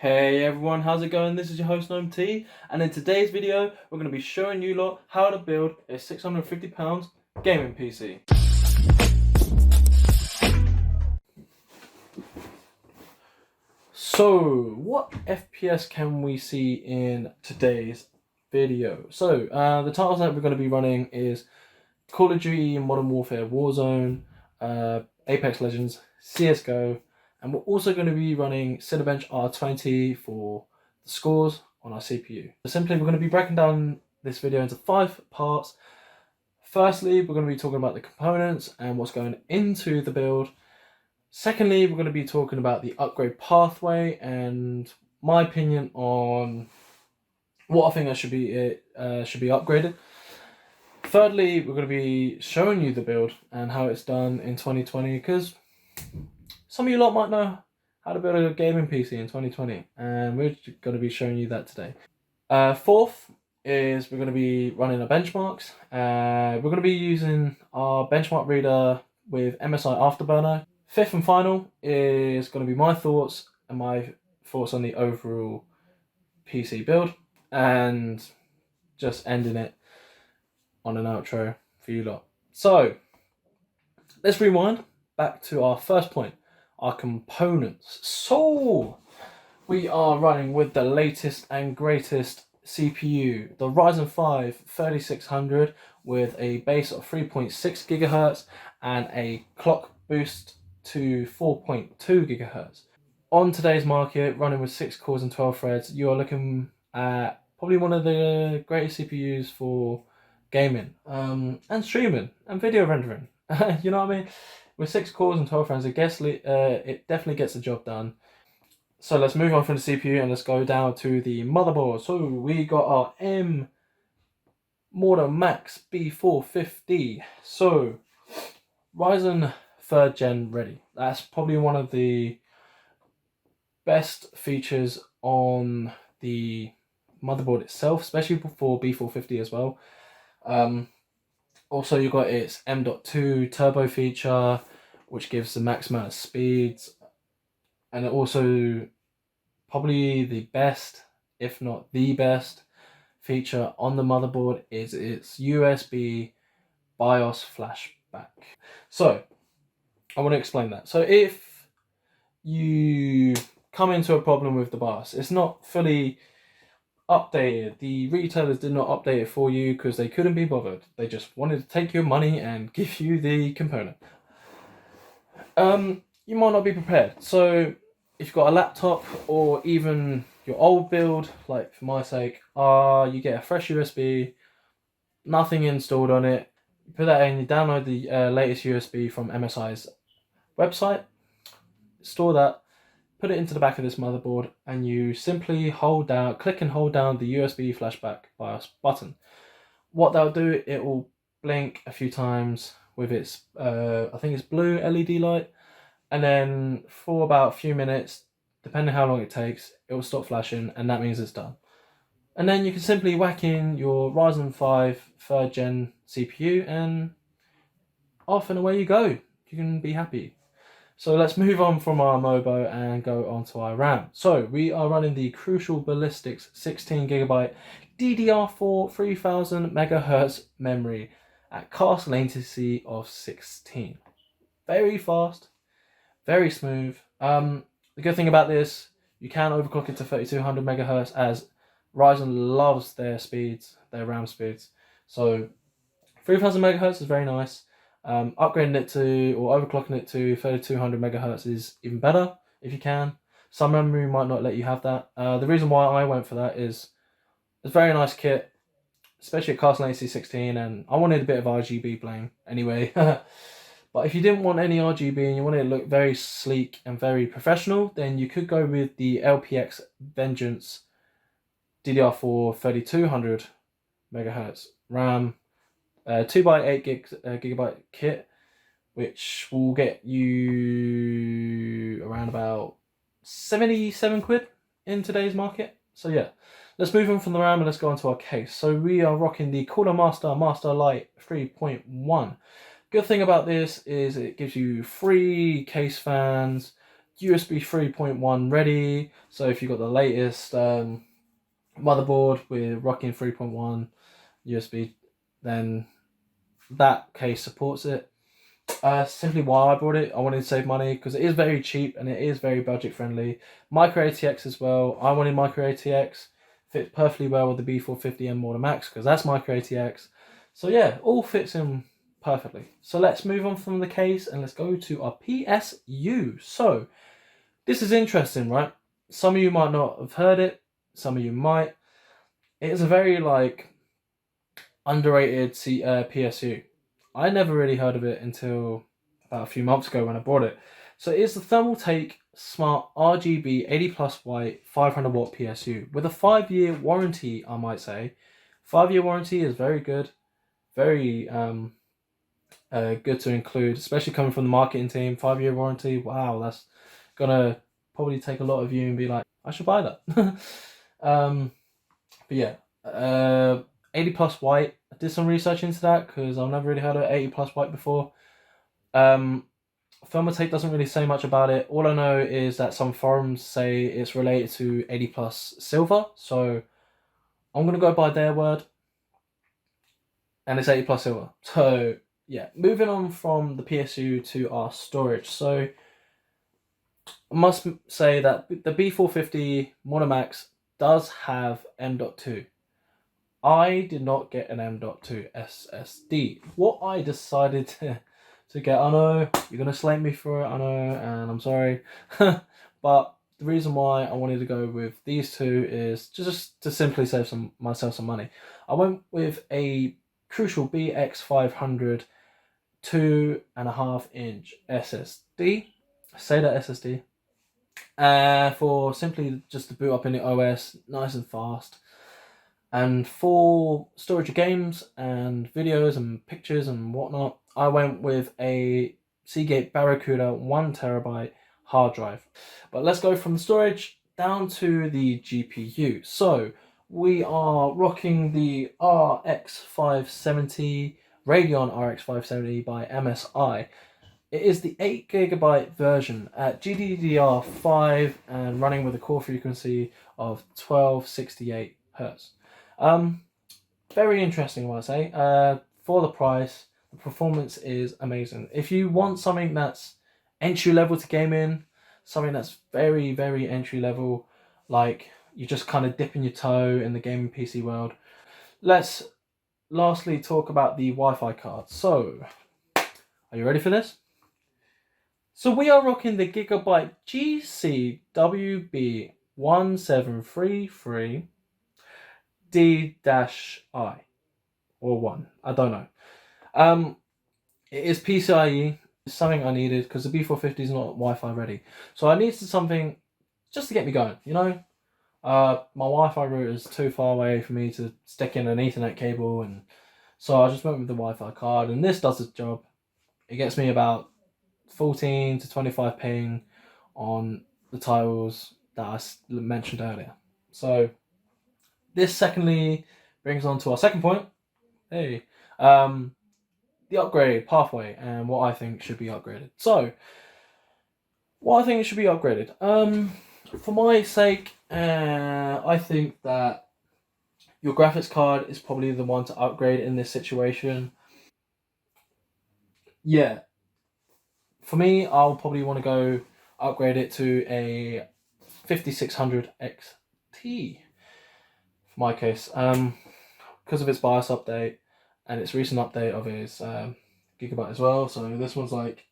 Hey everyone, how's it going? This is your host Gnome T, and in today's video we're going to be showing you lot how to build a £650 gaming PC. So what FPS can we see in today's video? So the titles that we're going to be running is Call of Duty Modern Warfare Warzone, Apex Legends, CSGO, and we're also going to be running Cinebench R20 for the scores on our CPU. So simply, we're going to be breaking down this video into 5 parts. Firstly, we're going to be talking about the components and what's going into the build. Secondly, we're going to be talking about the upgrade pathway and my opinion on what I think that should be upgraded. Thirdly, we're going to be showing you the build and how it's done in 2020, because some of you lot might know how to build a gaming PC in 2020, and we're going to be showing you that today. Fourth is we're going to be running our benchmarks. We're going to be using our benchmark reader with MSI Afterburner. Fifth and final is going to be my thoughts on the overall PC build, and just ending it on an outro for you lot. So let's rewind back to our first point, our components. So we are running with the latest and greatest CPU, the Ryzen 5 3600 with a base of 3.6 gigahertz and a clock boost to 4.2 gigahertz. On today's market, running with 6 cores and 12 threads, you are looking at probably one of the greatest CPUs for gaming and streaming and video rendering. You know what I mean? With 6 cores and 12 threads, it definitely gets the job done. So let's move on from the CPU and let's go down to the motherboard. So we got our M Mortar Max B450. So Ryzen 3rd gen ready. That's probably one of the best features on the motherboard itself, especially for B450 as well. Also, you got its M.2 turbo feature, which gives the max amount of speeds, and also probably the best, if not the best, feature on the motherboard is its USB BIOS flashback. So I want to explain that. So if you come into a problem with the BIOS, it's not fully updated. The retailers did not update it for you because they couldn't be bothered. They just wanted to take your money and give you the component. You might not be prepared. So if you've got a laptop or even your old build, like for my sake, you get a fresh USB, nothing installed on it. You put that in, you download the latest USB from MSI's website, store that, put it into the back of this motherboard, and you simply click and hold down the USB flashback BIOS button. What that'll do, it will blink a few times with its, I think it's blue LED light, and then for about a few minutes, depending how long it takes, it will stop flashing, and that means it's done. And then you can simply whack in your Ryzen 5 3rd gen CPU, and off and away you go. You can be happy. So let's move on from our MOBO and go on to our RAM. So we are running the Crucial Ballistics 16GB DDR4 3000 MHz memory at cast latency of 16. Very fast, very smooth. The good thing about this, you can overclock it to 3200 MHz, as Ryzen loves their speeds, their RAM speeds. So 3000 MHz is very nice. Upgrading it to, or overclocking it to 3200 MHz is even better if you can. Some memory might not let you have that. The reason why I went for that is it's a very nice kit, especially at cast latency 16, and I wanted a bit of RGB bling anyway. But if you didn't want any RGB and you wanted it to look very sleek and very professional, then you could go with the LPX Vengeance DDR4 3200 MHz RAM. 2x8 gigabyte kit, which will get you around about 77 quid in today's market. So yeah, let's move on from the RAM and let's go on to our case. So we are rocking the Cooler Master Lite 3.1. Good thing about this is it gives you 3 case fans, USB 3.1 ready. So if you've got the latest motherboard with rocking 3.1 USB, then that case supports it. Simply why I bought it, I wanted to save money because it is very cheap and it is very budget friendly. Micro ATX as well. I wanted micro ATX. Fits perfectly well with the B450M Model Max because that's micro ATX. So yeah, all fits in perfectly. So let's move on from the case and let's go to our PSU. So this is interesting, right? Some of you might not have heard it. Some of you might. It is a very underrated PSU. I never really heard of it until about a few months ago when I bought it. So it's the Thermaltake Smart RGB 80 plus white 500 watt PSU with a 5-year warranty, I might say. 5-year warranty is very good. Very good to include, especially coming from the marketing team. 5-year warranty, wow, that's gonna probably take a lot of you and be like, I should buy that. But yeah, 80 plus white. I did some research into that because I've never really heard of 80 plus white before. Thermaltake doesn't really say much about it. All I know is that some forums say it's related to 80 plus silver, so I'm gonna go by their word, and it's 80 plus silver. So yeah, moving on from the PSU to our storage. So I must say that the B450 Model Max does have M.2. I did not get an M.2 SSD. What I decided to get, I know you're gonna slate me for it, I know, and I'm sorry, but the reason why I wanted to go with these two is just to simply save myself some money. I went with a Crucial BX500 2.5-inch SSD. SATA SSD. For simply just to boot up in the OS, nice and fast. And for storage of games and videos and pictures and whatnot, I went with a Seagate Barracuda 1TB hard drive. But let's go from the storage down to the GPU. So we are rocking the RX 570, Radeon RX 570 by MSI. It is the 8GB version at GDDR5 and running with a core frequency of 1268 Hz. Very interesting, what I say. For the price, the performance is amazing. If you want something that's entry level to gaming, something that's very, very entry level, like you're just kind of dipping your toe in the gaming PC world, let's lastly talk about the Wi-Fi card. So, are you ready for this? So we are rocking the Gigabyte GCWB1733 D-I or 1. I don't know. It is PCIe. It's something I needed because the B450 is not Wi-Fi ready. So I needed something just to get me going, you know? My Wi-Fi router is too far away for me to stick in an Ethernet cable, and so I just went with the Wi-Fi card, and this does its job. It gets me about 14 to 25 ping on the titles that I mentioned earlier. So this secondly brings on to our second point. Hey, the upgrade pathway and what I think should be upgraded. So, what I think should be upgraded. For my sake, I think that your graphics card is probably the one to upgrade in this situation. Yeah, for me, I'll probably want to go upgrade it to a 5600 XT. For my case, because of its BIOS update and its recent update of its gigabyte as well. So this one's like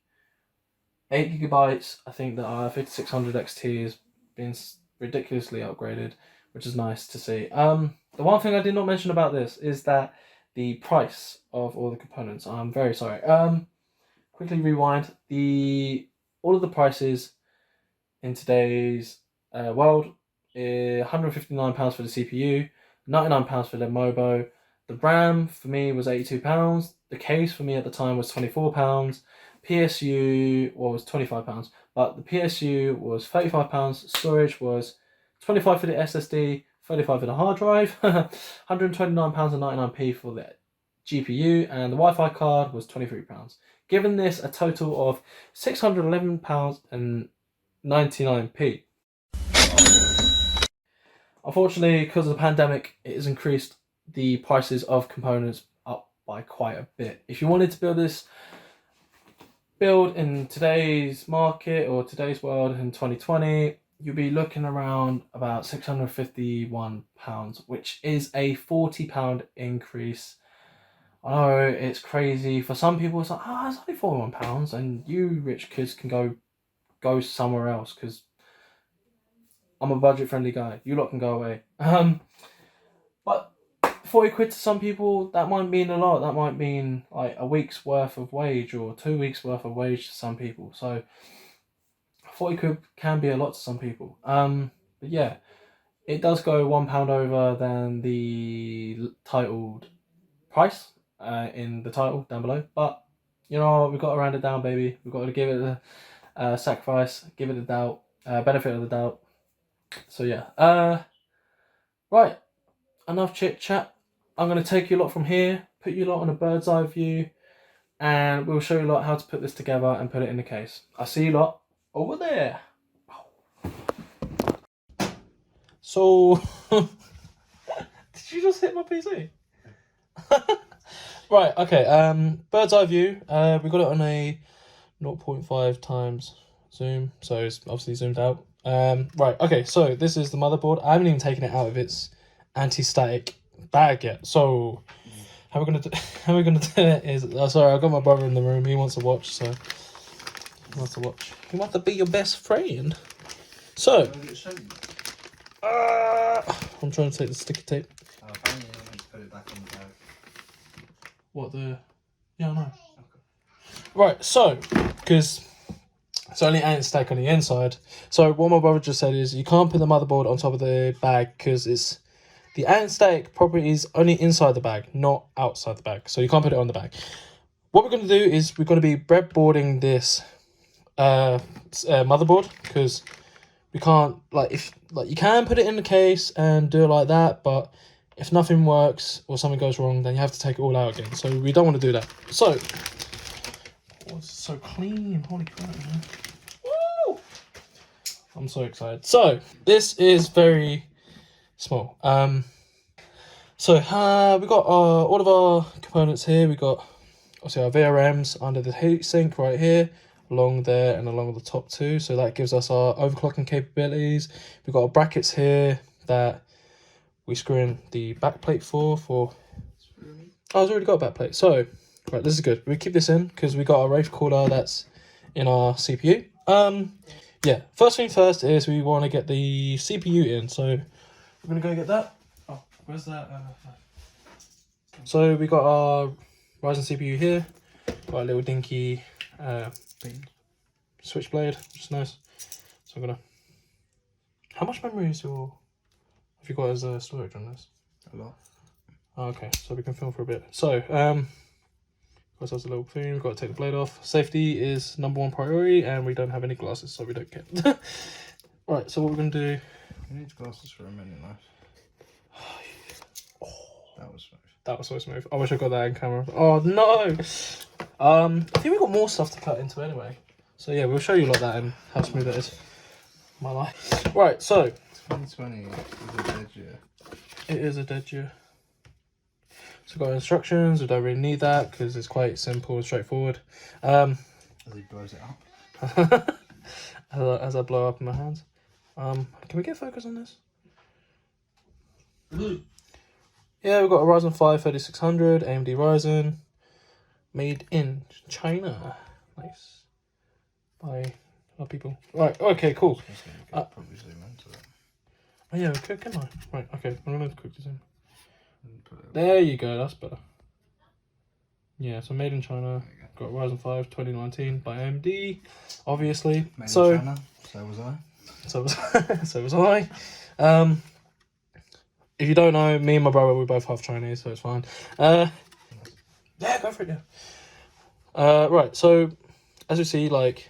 8GB. I think that our 5600 XT has been ridiculously upgraded, which is nice to see. The one thing I did not mention about this is that the price of all the components. I'm very sorry. Quickly rewind. All of the prices in today's world, £159 for the CPU, £99 for the Mobo. The RAM for me was £82. The case for me at the time was £24. PSU was £25, but the PSU was £35. Storage was £25 for the SSD, £35 for the hard drive, £129.99 for the GPU, and the Wi-Fi card was £23. Giving this a total of £611.99 99p. Unfortunately, because of the pandemic, it has increased the prices of components up by quite a bit. If you wanted to build this build in today's market or today's world in 2020, you'll be looking around about £651, which is a £40 increase. I know it's crazy. For some people, it's like, oh, it's only £41, and you rich kids can go somewhere else because I'm a budget-friendly guy. You lot can go away. But 40 quid to some people, that might mean a lot. That might mean like a week's worth of wage or 2 weeks worth of wage to some people. So 40 quid can be a lot to some people. But yeah, it does go £1 over than the titled price in the title down below. But you know, we've got to round it down, baby. We've got to give it a sacrifice, give it a doubt, benefit of the doubt. So yeah, right, enough chit chat. I'm going to take you lot from here, put you lot on a bird's eye view, and we'll show you lot how to put this together and put it in the case. I'll see you lot over there. So, did you just hit my PC? Right, okay, bird's eye view. We got it on a 0.5 times zoom, so it's obviously zoomed out. Right, okay, so this is the motherboard. I haven't even taken it out of its anti-static bag yet. So how we're gonna do it is, sorry, I've got my brother in the room. He wants to watch, so he wants to watch. He wants to be your best friend. So I'm trying to take the sticky tape. Apparently I meant to put it back on the bag. What the? Yeah, I know. Okay. Right, so because it's only anti-static on the inside. So what my brother just said is you can't put the motherboard on top of the bag because it's the anti-static properties only inside the bag, not outside the bag. So you can't put it on the bag. What we're going to do is we're going to be breadboarding this motherboard because we can't, you can put it in the case and do it like that, but if nothing works or something goes wrong, then you have to take it all out again. So we don't want to do that. So, oh, it's so clean. Holy crap, man. Woo! I'm so excited. So this is very small. So we got all of our components here. We got obviously our VRMs under the heatsink right here, along there and along the top too. So that gives us our overclocking capabilities. We've got our brackets here that we screw in the backplate for. Oh, I've already got a backplate. So right, this is good. We keep this in because we got our Wraith cooler that's in our CPU. Yeah, first thing first is we want to get the CPU in. So we're gonna go get that. Oh, where's that? So we got our Ryzen CPU here. Got a little dinky switchblade, which is nice. So I'm gonna. How much memory is your? Have you got as a storage on this? A lot. Oh, okay, so we can film for a bit. So got ourselves a little thing. We've got to take the blade off. Safety is #1 priority, and we don't have any glasses, so we don't care. Right, so what we're gonna do? You need glasses for a minute, nice. Oh, that was smooth. That was so smooth. I wish I got that in camera. Oh no! I think we got more stuff to cut into anyway. So yeah, we'll show you like that and how smooth it is. My life. Right, so 2020 is a dead year. It is a dead year. So we've got instructions. We don't really need that because it's quite simple and straightforward. As he blows it up. As I blow up in my hands. Can we get focus on this? Yeah, we've got a Ryzen 5 3600 AMD Ryzen, made in China. Nice. By our people. Right, okay, cool. Probably zoom into it. Oh yeah, okay, can I? Right, okay, I'm going to quickly zoom. There you go, that's better. Yeah, so made in China. Got Ryzen 5 2019 by AMD, obviously. Made in China, so was I. So was I. If you don't know, me and my brother, we're both half Chinese, so it's fine. Yeah, go for it, yeah. Right, so as you see, like,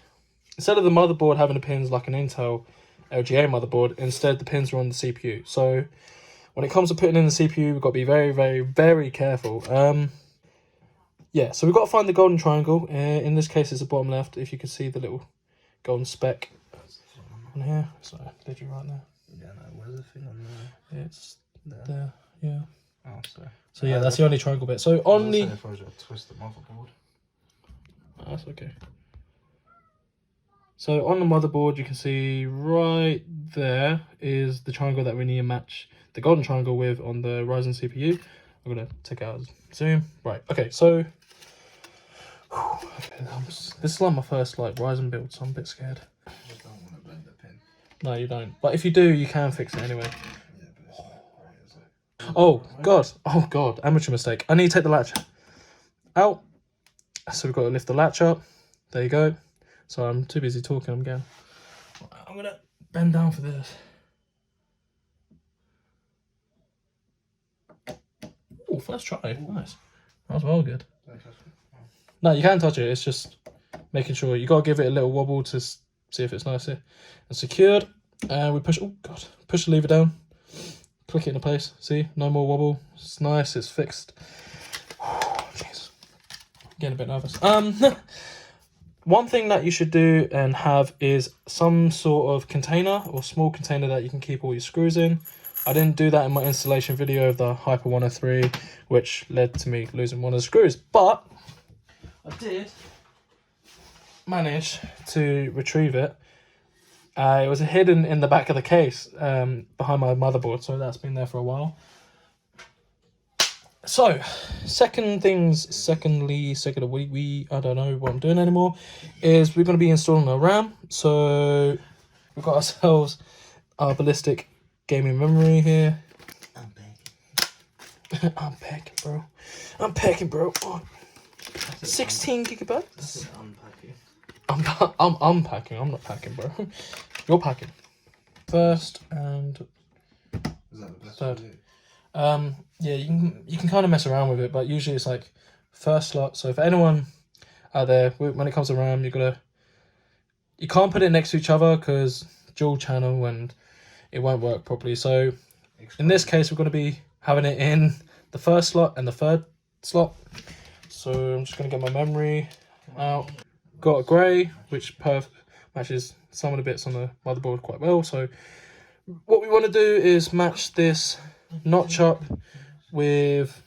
instead of the motherboard having the pins like an Intel LGA motherboard, instead the pins are on the CPU. So when it comes to putting in the CPU, we've got to be very, very, very careful. Yeah, so we've got to find the golden triangle. In this case, it's the bottom left. If you can see the little golden speck. on here. So literally right there. Yeah, no, where's the thing on there? It's there. Yeah. Oh, so yeah, that's the only triangle bit. So on the. If I was to twist the motherboard. That's okay. So on the motherboard, you can see right there is the triangle that we need to match the golden triangle with on the Ryzen CPU. I'm gonna take out zoom. Right. Okay. So this is like my first like Ryzen build, so I'm a bit scared. I just don't want to bend the pin. No, you don't. But if you do, you can fix it anyway. Yeah, but it's not great, is it? Oh god. Oh god. Amateur mistake. I need to take the latch out. So we've got to lift the latch up. There you go. So I'm too busy talking. I'm going. I'm gonna bend down for this. Oh, first try. Nice. That was well good. No, you can touch it. It's just making sure. You gotta give it a little wobble to see if it's nice here and secured. And we push. Oh god. Push the lever down. Click it into place. See, no more wobble. It's nice. It's fixed. Jeez. Getting a bit nervous. One thing that you should do and have is some sort of container or small container that you can keep all your screws in. I didn't do that in my installation video of the Hyper 103, which led to me losing one of the screws. But I did manage to retrieve it. It was hidden in the back of the case behind my motherboard, so that's been there for a while. So, secondly, I don't know what I'm doing anymore, is we're going to be installing a RAM. So, we've got ourselves our ballistic gaming memory here. I'm packing. I'm packing, bro. Oh. 16 gigabytes? I'm unpacking. I'm not packing, bro. You're packing. First and Is that the best third. way to do it? Yeah, you can kind of mess around with it, but usually it's like first slot. So for anyone out there, when it comes to RAM, you can't put it next to each other because dual channel and it won't work properly. So in this case, we're going to be having it in the first slot and the third slot. So I'm just going to get my memory out. Got a grey, which matches some of the bits on the motherboard quite well. So what we want to do is match this notch up with,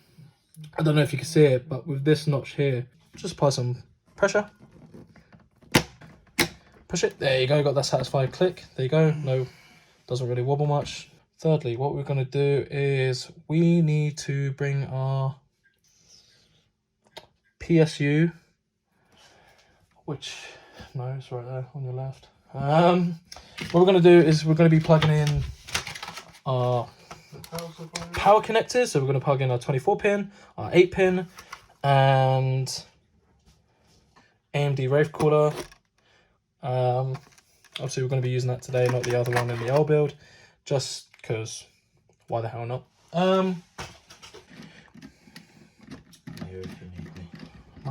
I don't know if you can see it, but with this notch here, just apply some pressure. Push it. There you go. Got that satisfied click. There you go. No, doesn't really wobble much. Thirdly, what we're going to do is we need to bring our PSU, which, no, it's right there on your left. What we're going to do is we're going to be plugging in our power connectors. So we're going to plug in our 24 pin, our 8 pin, and AMD Wraith cooler. Obviously we're going to be using that today, not the other one in the L build, just because why the hell not. I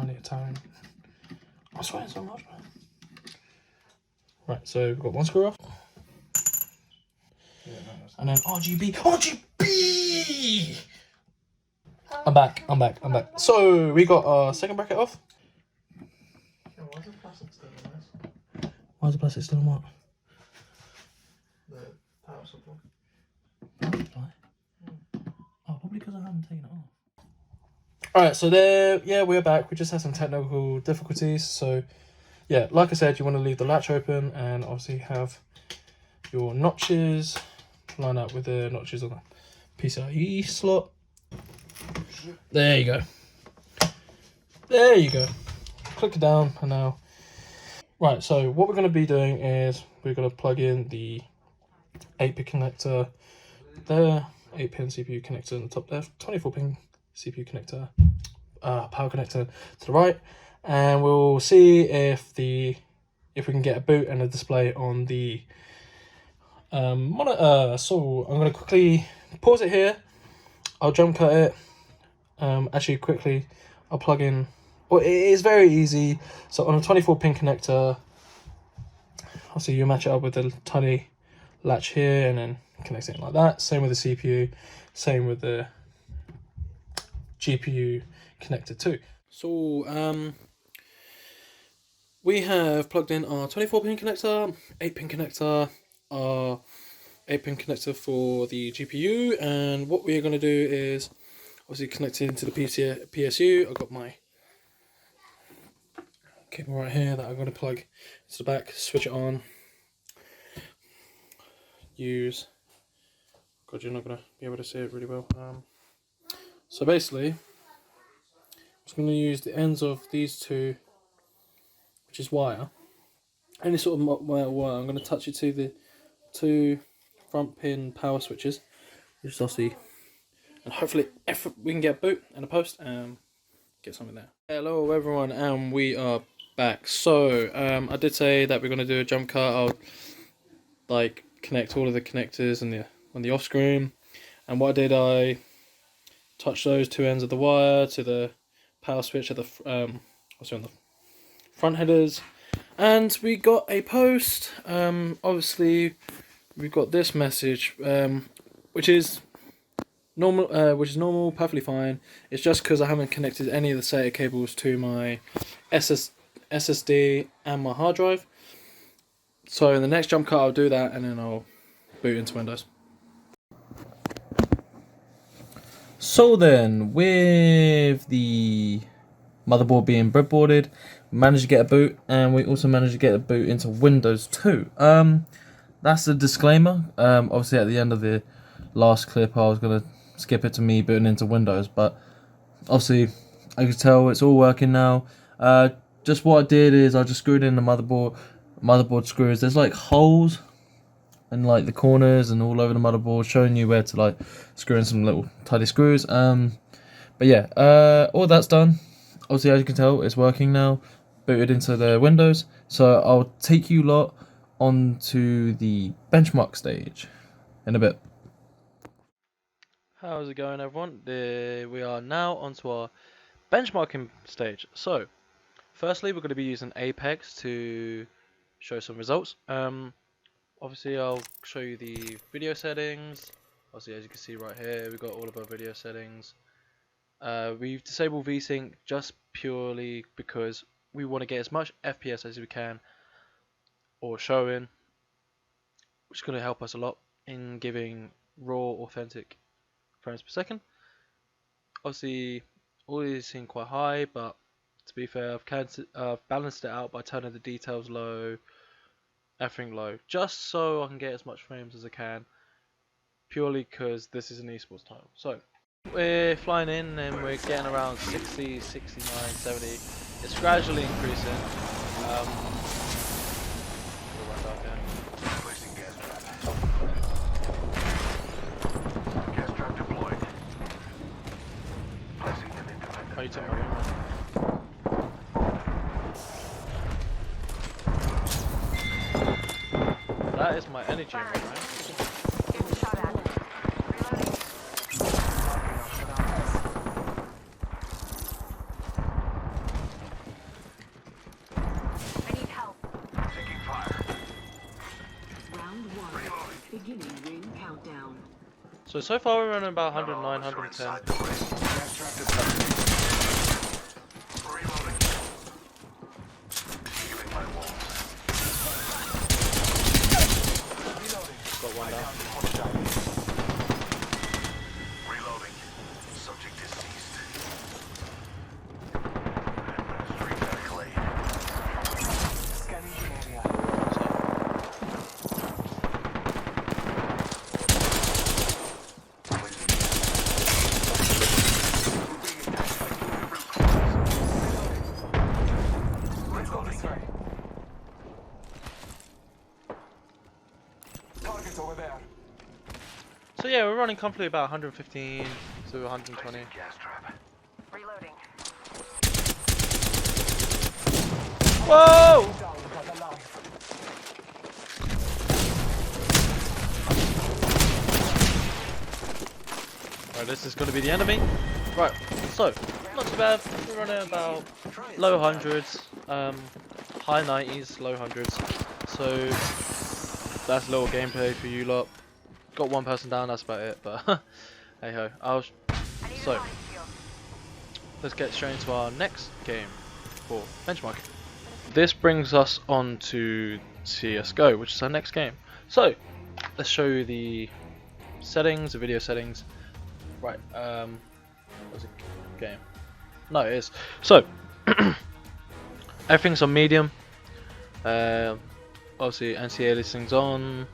need a tone. I'm sweating so much, man. Right, so we've got one screw off. And then RGB! I'm back. So we got our second bracket off. Why is the plastic still on this? Why is the plastic still on what? The power supply. Oh, probably because I haven't taken it off. Alright, so there, yeah, we're back. We just had some technical difficulties. So, yeah, like I said, you want to leave the latch open and obviously have your notches line up with the notches on the PCIe slot. There you go. There you go. Click it down and now. Right, so what we're going to be doing is we're going to plug in the 8-pin connector there, 8-pin CPU connector in the top left, 24-pin CPU connector, power connector to the right, and we'll see if we can get a boot and a display on the monitor. So I'm going to quickly pause it here. I'll jump cut it. Actually, quickly, I'll plug in. Well, it is very easy. So on a 24-pin connector, obviously you match it up with a tiny latch here and then connect it like that. Same with the CPU, same with the GPU connector too. So we have plugged in our 24-pin connector, 8-pin connector, our 8-pin connector for the GPU, and what we're going to do is obviously connect it into the PSU. I've got my cable right here that I'm going to plug into the back, switch it on, use. God, you're not going to be able to see it really well. So basically, I'm just going to use the ends of these two, which is wire. Any sort of wire, I'm going to touch it to the two front pin power switches, just obviously, and hopefully if we can get a boot and a post and get something there. Hello everyone, and we are back. So I did say that we're going to do a jump cut. I'll like connect all of the connectors and on the off screen, and what I did, I touched those two ends of the wire to the power switch at the also on the front headers, and we got a post. Obviously we've got this message, which is normal, perfectly fine. It's just because I haven't connected any of the SATA cables to my SSD and my hard drive. So in the next jump cut I'll do that, and then I'll boot into Windows. So then, with the motherboard being breadboarded, we managed to get a boot, and we also managed to get a boot into Windows 2. That's the disclaimer. Obviously, at the end of the last clip, I was gonna skip it to me booting into Windows, but obviously, I can tell it's all working now. Just what I did is I just screwed in the motherboard screws. There's like holes in like the corners and all over the motherboard, showing you where to like screw in some little tiny screws. But yeah, all that's done. Obviously, as you can tell, it's working now. Booted into the Windows. So I'll take you lot onto the benchmark stage in a bit. How's it going, everyone? We are now onto our benchmarking stage. So firstly, we're going to be using Apex to show some results. Obviously, I'll show you the video settings. Obviously, as you can see right here, we've got all of our video settings. We've disabled VSync just purely because we want to get as much FPS as we can, or showing, which is going to help us a lot in giving raw, authentic frames per second. Obviously, all these seem quite high, but to be fair, I've balanced it out by turning the details low, everything low, just so I can get as much frames as I can, purely because this is an esports title. So we're flying in and we're getting around 60, 69, 70. It's gradually increasing. We'll run down here. Placing gas trap. Gas trap deployed. Placing them into Oh, you vendor. took my room, man. That is my energy room, right? Taking fire. Round one. Beginning ring countdown. So far we're running about 109, 110. Inside the ring. Gas trap deployed. Reloading. Securing my walls. Reloading. Got one down. Reloading. Subject deceased. Street accolade. Scanning the area. Targets over there. So yeah, we're running comfortably about 115 to 120. Gas trap. Reloading. Whoa! Right, this is going to be the end of me. Right, so not too bad. We're running about low hundreds, high 90s, low hundreds. So that's a little gameplay for you lot. Got one person down, that's about it. But hey ho. So let's get straight into our next game for benchmarking. This brings us on to CSGO, which is our next game. So let's show you the settings, the video settings. Right, what's it? Game. No, it is. So everything's on medium. Obviously anti-aliasing's on.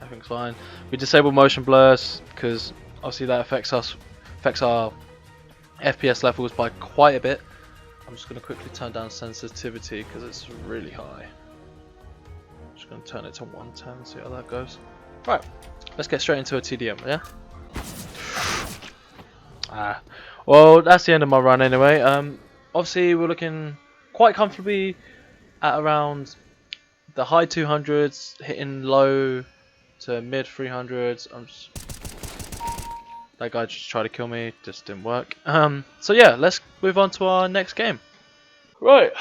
Everything's fine. We disable motion blurs because obviously that affects our FPS levels by quite a bit. I'm just going to quickly turn down sensitivity because it's really high. I'm just going to turn it to 110, see how that goes. Right, let's get straight into a TDM, yeah? Well, that's the end of my run anyway. Obviously we're looking quite comfortably at around the high 200s, hitting low to mid 300s. That guy just tried to kill me, just didn't work. So yeah, let's move on to our next game. Right,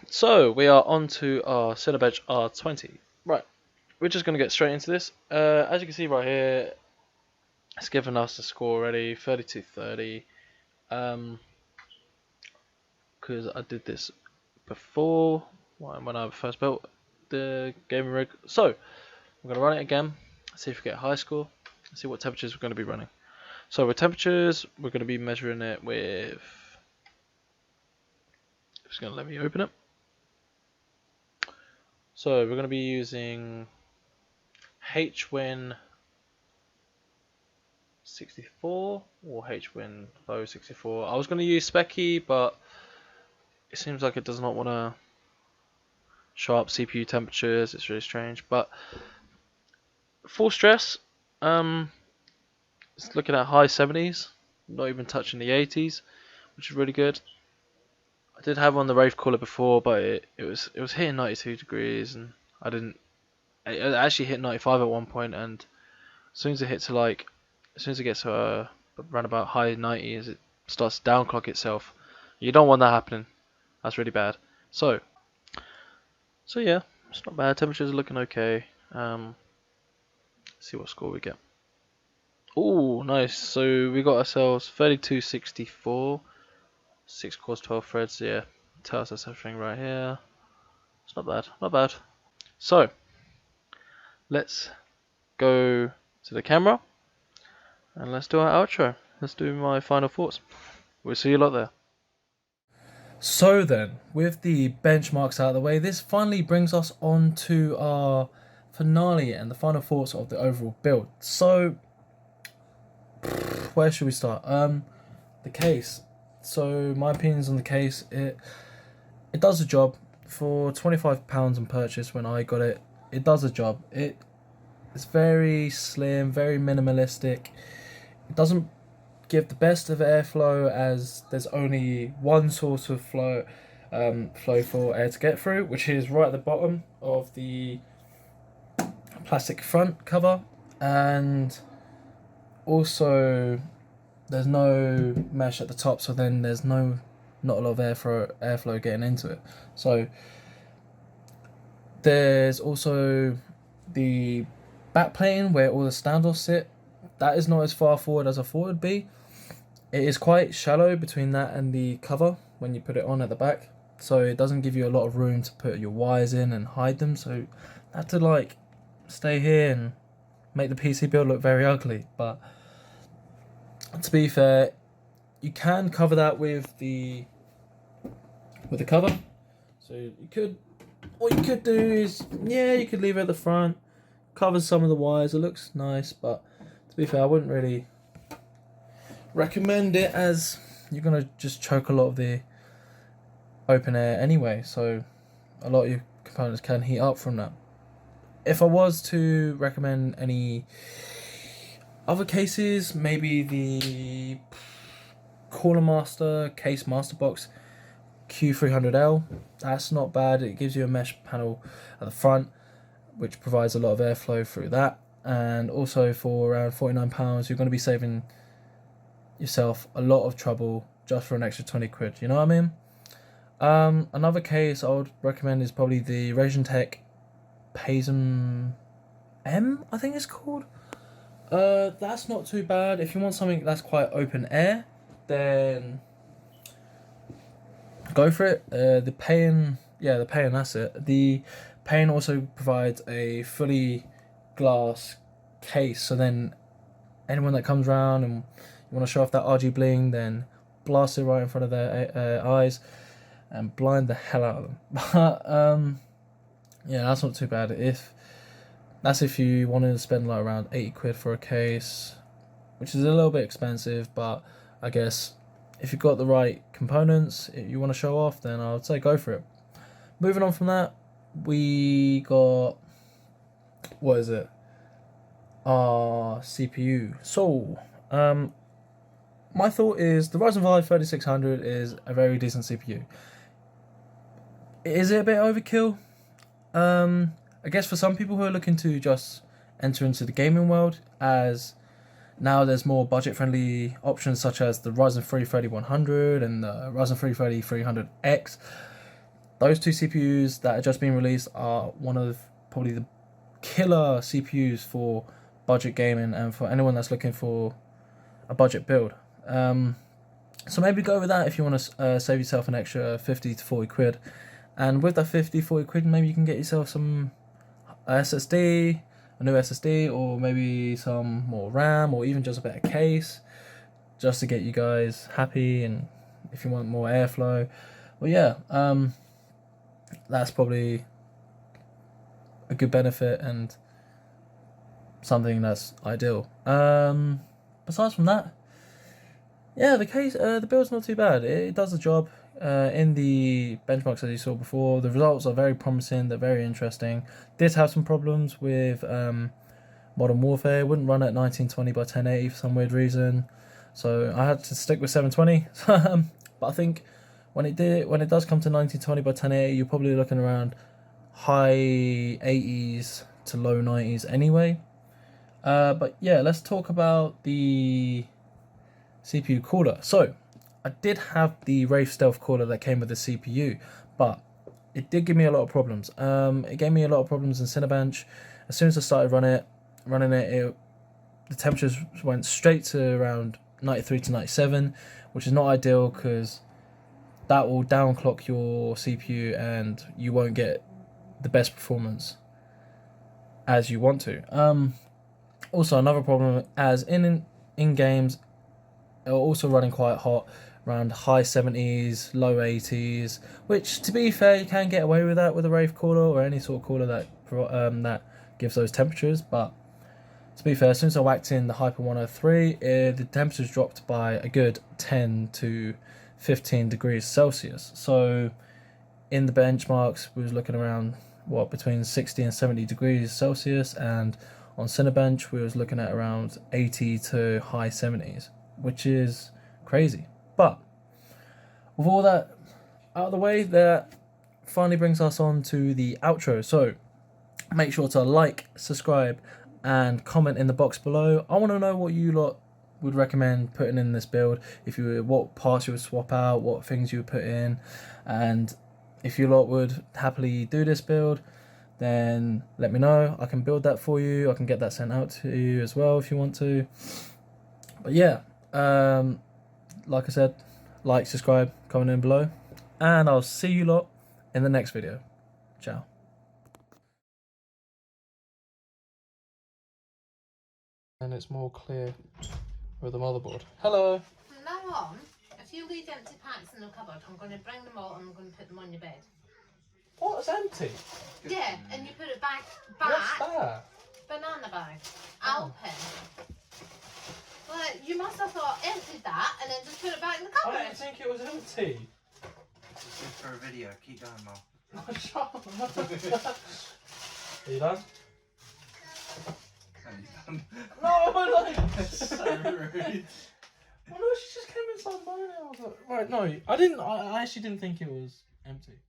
so we are on to our Cinebench R20. Right, we're just going to get straight into this. As you can see right here, it's given us the score already, 32-30. Because I did this before, when I first built the gaming rig. So, I'm going to run it again, see if we get a high score, see what temperatures we're going to be running. So with temperatures, we're going to be measuring it with... Just going to let me open it. So we're going to be using HWin 64 or HWin low 64. I was going to use Specky, but it seems like it does not want to show up CPU temperatures. It's really strange. But full stress, it's looking at high 70s, not even touching the 80s, which is really good. I did have on the Wraith Cooler before, but it was hitting 92 degrees, and it actually hit 95 at one point, and as soon as it gets to around about high 90s, it starts to downclock itself. You don't want that happening. That's really bad. So yeah, it's not bad. Temperatures are looking okay. See what score we get. Oh, nice. So we got ourselves 3264. 6 cores, 12 threads, yeah. Tells us everything right here. It's not bad, not bad. So, let's go to the camera and let's do our outro. Let's do my final thoughts. We'll see you lot there. So then, with the benchmarks out of the way, this finally brings us on to our finale and the final thoughts of the overall build. So, where should we start? The case. So my opinions on the case, it does the job. For £25 on purchase when I got it, it does the job. It's very slim, very minimalistic. It doesn't give the best of airflow as there's only one source of flow for air to get through, which is right at the bottom of the plastic front cover, and also there's no mesh at the top, so then there's not a lot of airflow getting into it. So there's also the backplating where all the standoffs sit. That is not as far forward as I thought it would be. It is quite shallow between that and the cover when you put it on at the back, so it doesn't give you a lot of room to put your wires in and hide them, so I have to like stay here and make the PC build look very ugly. But to be fair, you can cover that with the cover. So what you could do is, yeah, you could leave it at the front, cover some of the wires. It looks nice, but to be fair, I wouldn't really recommend it as you're gonna just choke a lot of the open air anyway. So a lot of your components can heat up from that. If I was to recommend any other cases, maybe the Cooler Master Case Master Box Q300L. That's not bad. It gives you a mesh panel at the front, which provides a lot of airflow through that. And also for around £49, you're going to be saving yourself a lot of trouble just for an extra 20 quid. You know what I mean? Another case I would recommend is probably the Ryzen Tech Payson M, I think it's called. That's not too bad. If you want something that's quite open air, then go for it. The Payin, that's it. The Payin also provides a fully glass case. So then anyone that comes around and you want to show off that RG bling, then blast it right in front of their eyes and blind the hell out of them. But yeah, that's not too bad. That's if you wanted to spend like around 80 quid for a case, which is a little bit expensive, but I guess if you've got the right components, if you want to show off, then I would say go for it. Moving on from that, we got, what is it? Our CPU. So, my thought is the Ryzen 5 3600 is a very decent CPU. Is it a bit overkill? I guess for some people who are looking to just enter into the gaming world, as now there's more budget-friendly options such as the Ryzen 3 3100 and the Ryzen 3 3300X. Those two CPUs that are just being released are one of probably the killer CPUs for budget gaming and for anyone that's looking for a budget build. So maybe go with that if you want to save yourself an extra 50 to 40 quid. And with that 50, 40 quid, maybe you can get yourself some SSD, a new SSD, or maybe some more RAM, or even just a better case, just to get you guys happy, and if you want more airflow. Well, yeah, that's probably a good benefit and something that's ideal. Besides from that, yeah, the build's not too bad. It does the job. In the benchmarks as you saw before, the results are very promising. They're very interesting. Did have some problems with Modern Warfare. Wouldn't run at 1920 by 1080 for some weird reason, so I had to stick with 720. But I think when it does come to 1920 by 1080, you're probably looking around high 80s to low 90s anyway. But yeah, let's talk about the CPU cooler. So I did have the Wraith Stealth cooler that came with the CPU, but it did give me a lot of problems. It gave me a lot of problems in Cinebench. As soon as I started running it, the temperatures went straight to around 93 to 97, which is not ideal because that will downclock your CPU and you won't get the best performance as you want to. Also, another problem, as in games, are also running quite hot, around high 70s, low 80s, which, to be fair, you can get away with that with a Wraith cooler or any sort of cooler that gives those temperatures. But to be fair, as soon as I whacked in the Hyper 103, the temperatures dropped by a good 10 to 15 degrees Celsius. So in the benchmarks, we was looking around between 60 and 70 degrees Celsius, and on Cinebench we was looking at around 80 to high 70s, which is crazy. But with all that out of the way, that finally brings us on to the outro. So make sure to like, subscribe, and comment in the box below. I want to know what you lot would recommend putting in this build. What parts you would swap out, what things you would put in, and if you lot would happily do this build, then let me know. I can build that for you. I can get that sent out to you as well if you want to. But yeah, like I said, like, subscribe, comment in below, and I'll see you lot in the next video. Ciao. And it's more clear with the motherboard. Hello. From now on, if you leave empty packs in the cupboard, I'm going to bring them all and I'm going to put them on your bed. What's empty? Yeah, and you put it back. What's that? Banana bag. Alpin. Well, you must have thought emptied that and then just put it back in the I cupboard. didn't think it was empty. It's just for a video. Keep going, Mum. Shut up. Are you done? Are you done? No, but like. That's so rude. Oh no, she just came inside mine. I was like, right, no, I didn't. I actually didn't think it was empty.